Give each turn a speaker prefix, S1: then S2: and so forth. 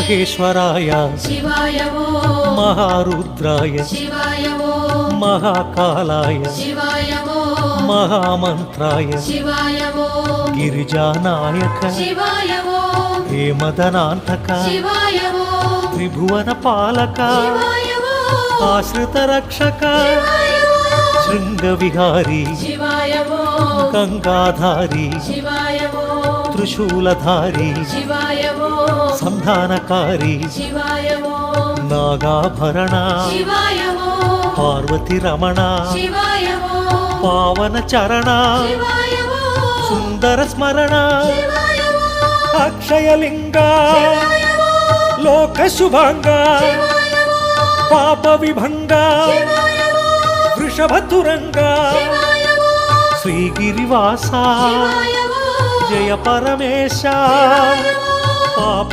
S1: మహేశ్వరాయ
S2: శివాయ
S1: మహారుద్రాయ
S2: శివాయ
S1: మహాకాలాయ
S2: శివాయ
S1: మహామంత్రాయ
S2: శివాయ
S1: గిరిజానాయక
S2: శివాయ
S1: హేమదనాంతక
S2: శివాయ
S1: త్రిభువన పాలక ఆశ్రిత రక్షక శృంగ విహారీ
S2: శివాయ
S1: గంగాధారి
S2: శివాయ
S1: త్రిశూలధారి
S2: శివాయ
S1: సంధానకారి
S2: శివాయ
S1: నాగాభరణ
S2: శివాయ
S1: పార్వతి రమణ
S2: శివాయ
S1: పావన చరణ
S2: శివాయ
S1: సుందర స్మరణ
S2: శివాయ
S1: అక్షయలింగ లోక శుభంగ పాప విభంగ వృషభతురంగ శ్రీగిరివాస జయ పరమేశ పాప